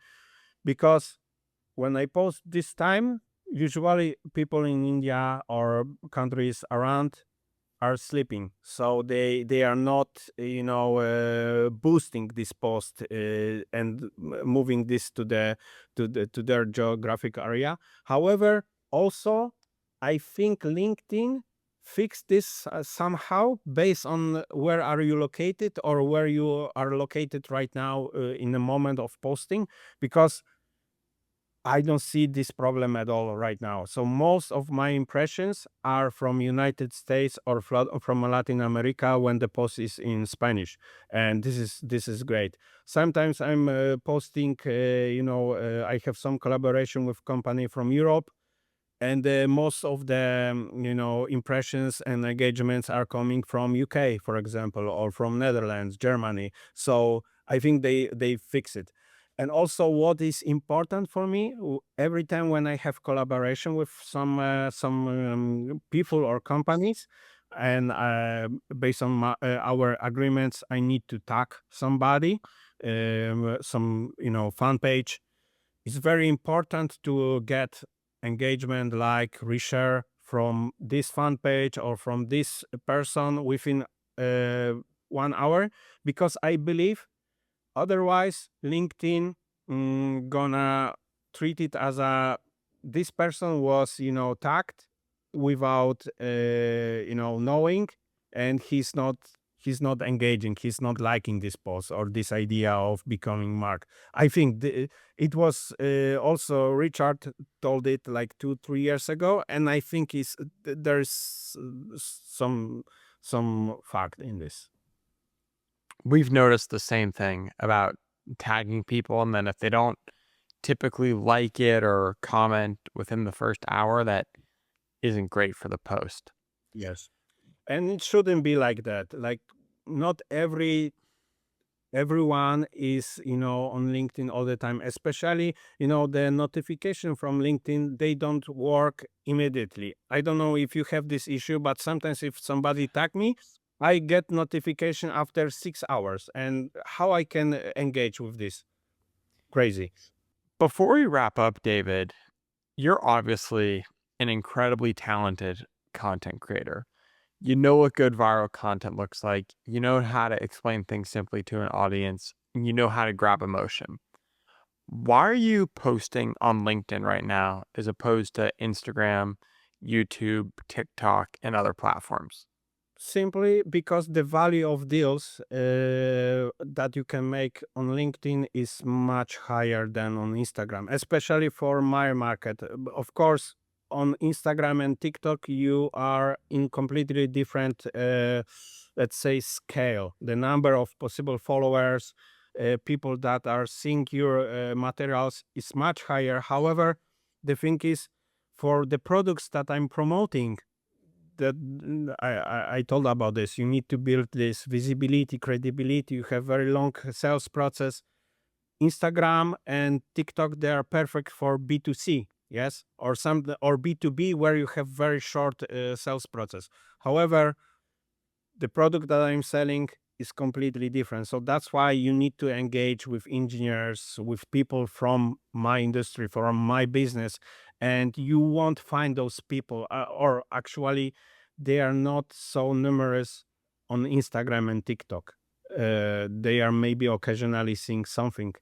Because when I post this time, usually people in India or countries around are sleeping, so they are not boosting this post and moving this to their geographic area. However, also I think LinkedIn fixed this somehow, based on where are you located, or where you are located right now in the moment of posting. Because I don't see this problem at all right now. So most of my impressions are from United States or from Latin America when the post is in Spanish, and this is great. Sometimes I'm posting, I have some collaboration with company from Europe, and most of the impressions and engagements are coming from UK, for example, or from Netherlands, Germany. So I think they fix it. And also, what is important for me, every time when I have collaboration with some people or companies, and based on our agreements, I need to tag somebody, some fan page. It's very important to get engagement like reshare from this fan page or from this person within uh, 1 hour, because I believe otherwise LinkedIn gonna treat it as a this person was tagged without knowing, and he's not engaging, he's not liking this post or this idea of becoming Mark. I think it was also Richard told it like 2-3 years ago, and I think there's some fact in this. We've noticed the same thing about tagging people, and then if they don't typically like it or comment within the first hour, that isn't great for the post. Yes. And it shouldn't be like that. Like, not everyone is on LinkedIn all the time, especially the notification from LinkedIn, they don't work immediately. I don't know if you have this issue, but sometimes if somebody tag me, I get notification after 6 hours, and how I can engage with this? Crazy. Before we wrap up, David, you're obviously an incredibly talented content creator. You know what good viral content looks like. You know how to explain things simply to an audience. And you know how to grab emotion. Why are you posting on LinkedIn right now as opposed to Instagram, YouTube, TikTok, and other platforms? Simply because the value of deals that you can make on LinkedIn is much higher than on Instagram, especially for my market. Of course, on Instagram and TikTok, you are in completely different, let's say, scale. The number of possible followers, people that are seeing your materials is much higher. However, the thing is, for the products that I'm promoting, that I told about this. You need to build this visibility, credibility. You have very long sales process. Instagram and TikTok, they are perfect for B2C, yes, or B2B, where you have very short sales process. However, the product that I'm selling is completely different. So that's why you need to engage with engineers, with people from my industry, from my business, and you won't find those people, or actually, they are not so numerous on Instagram and TikTok. They are maybe occasionally seeing something.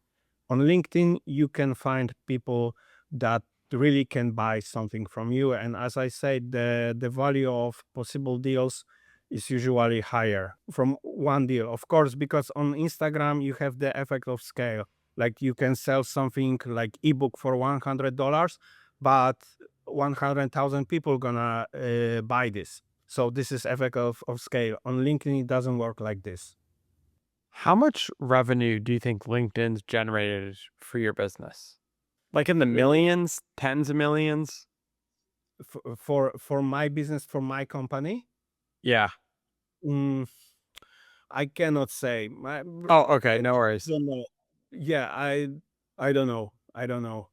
On LinkedIn, you can find people that really can buy something from you. And as I said, the value of possible deals is usually higher from one deal. Of course, because on Instagram you have the effect of scale. Like, you can sell something like ebook for $100, but 100,000 people gonna buy this. So this is effect of scale. On LinkedIn, it doesn't work like this. How much revenue do you think LinkedIn's generated for your business? Like in the Uh, millions, tens of millions? for my business, for my company, Yeah. mm, I cannot say. Oh, okay. I No worries. don't know. Yeah, I don't know. I don't know.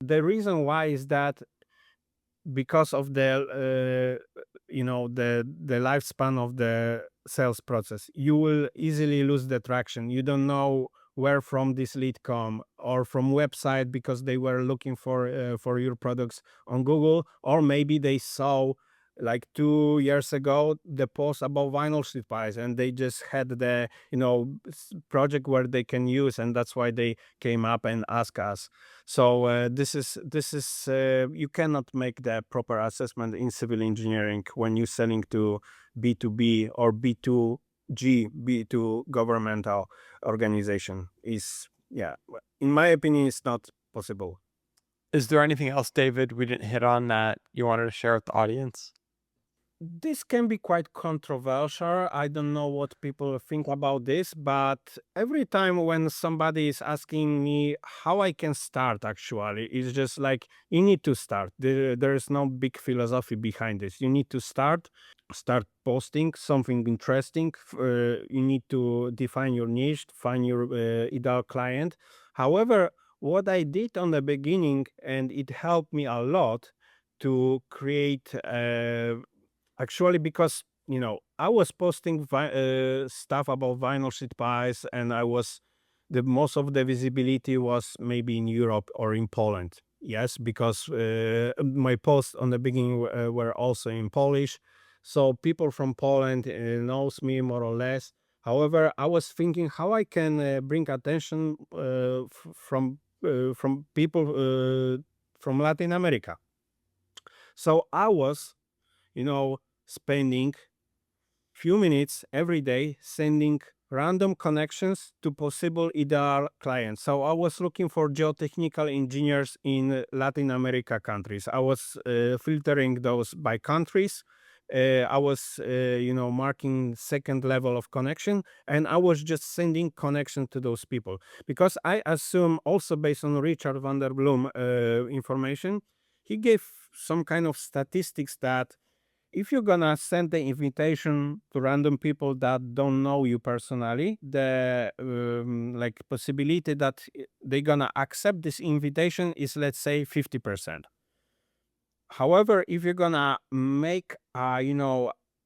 The reason why is that because of the lifespan of the sales process, you will easily lose the traction. You don't know where from this lead come, or from website because they were looking for your products on Google, or maybe they saw like 2 years ago the post about vinyl sheet pies, and they just had the project where they can use, and that's why they came up and asked us. So this is you cannot make the proper assessment in civil engineering when you're selling to B2B or B2G, B2 governmental organization. Is, yeah, in my opinion, it's not possible. Is there anything else, David, we didn't hit on that you wanted to share with the audience? This can be quite controversial. I don't know what people think about this, but every time when somebody is asking me how I can start, actually, it's just like you need to start. There is no big philosophy behind this. You need to start posting something interesting. You need to define your niche, find your ideal client. However, what I did on the beginning, and it helped me a lot to create actually, because I was posting stuff about vinyl sheet pies, and I was the most of the visibility was maybe in Europe or in Poland. Yes, because my posts on the beginning were also in Polish, so people from Poland knows me more or less. However, I was thinking how I can bring attention from people from Latin America. So I was spending few minutes every day sending random connections to possible ideal clients. So I was looking for geotechnical engineers in Latin America countries. I was filtering those by countries. I was, marking second level of connection, and I was just sending connection to those people because I assume, also based on Richard van der Bloom information, he gave some kind of statistics that if you're gonna send the invitation to random people that don't know you personally, the like possibility that they're gonna accept this invitation is, let's say, 50%. However, if you're gonna make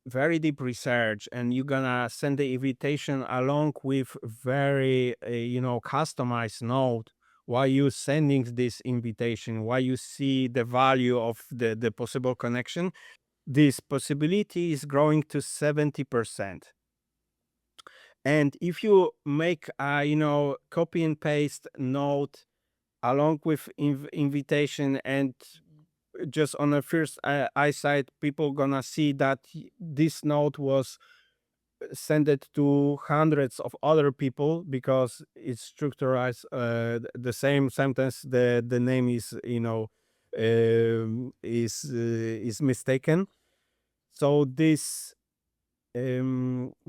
very deep research and you're gonna send the invitation along with very customized note why you sending this invitation, why you see the value of the possible connection, this possibility is growing to 70%. And if you make a copy and paste note along with invitation, and just on the first eyesight people gonna see that this note was sent it to hundreds of other people because it's structured the same sentence, the name is is mistaken. So this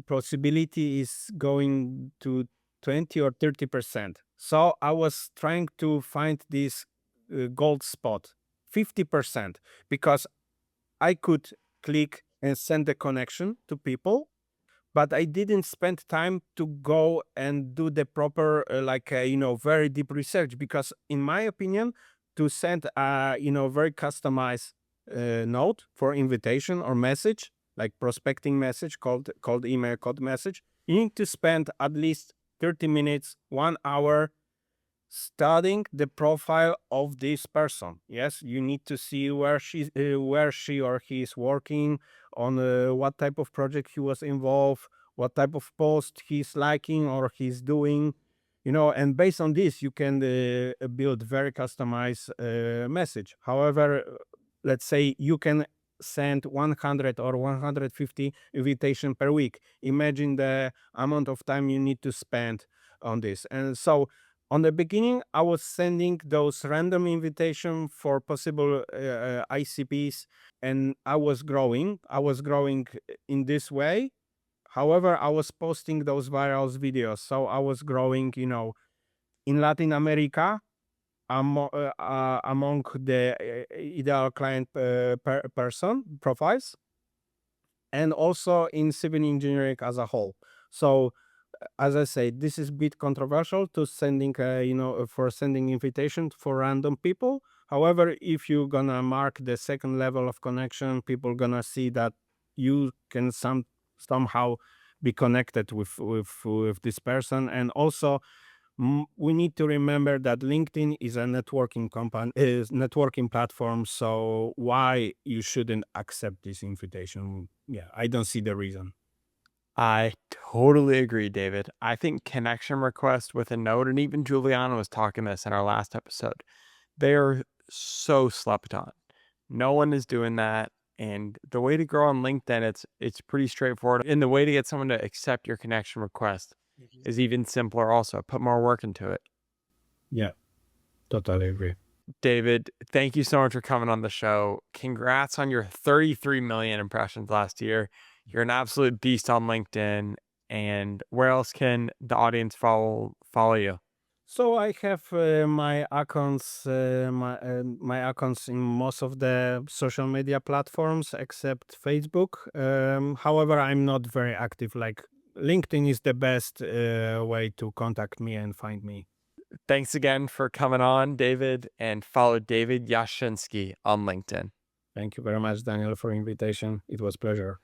possibility is going to 20 or 30%. So I was trying to find this gold spot, 50%, because I could click and send the connection to people, but I didn't spend time to go and do the proper, very deep research. Because, in my opinion, to send a very customized note for invitation or message, like prospecting message, called email, code message, you need to spend at least 30 minutes, 1 hour studying the profile of this person. Yes, you need to see where she or he is working, on what type of project he was involved, what type of post he's liking or he's doing, and based on this you can build very customized message. However, let's say you can send 100 or 150 invitation per week. Imagine the amount of time you need to spend on this. And so on the beginning, I was sending those random invitation for possible ICPs, and I was growing. I was growing in this way. However, I was posting those viral videos, so I was growing, in Latin America, among the ideal client person profiles, and also in civil engineering as a whole. So as I say, this is a bit controversial to sending, for sending invitation for random people. However, if you're gonna mark the second level of connection, people gonna see that you can somehow be connected with this person. And also, we need to remember that LinkedIn is a networking company, is networking platform. So why you shouldn't accept this invitation? Yeah, I don't see the reason. I totally agree, David. I think connection requests with a note, and even Juliana was talking this in our last episode, they're so slept on. No one is doing that. And the way to grow on LinkedIn, it's pretty straightforward. And the way to get someone to accept your connection request is even simpler also. Put more work into it. Yeah, totally agree. David, thank you so much for coming on the show. Congrats on your 33 million impressions last year. You're an absolute beast on LinkedIn. And where else can the audience follow you? So I have my accounts in most of the social media platforms except Facebook. However, I'm not very active. Like LinkedIn is the best way to contact me and find me. Thanks again for coming on, David, and follow David Yashinsky on LinkedIn. Thank you very much, Daniel, for invitation. It was pleasure.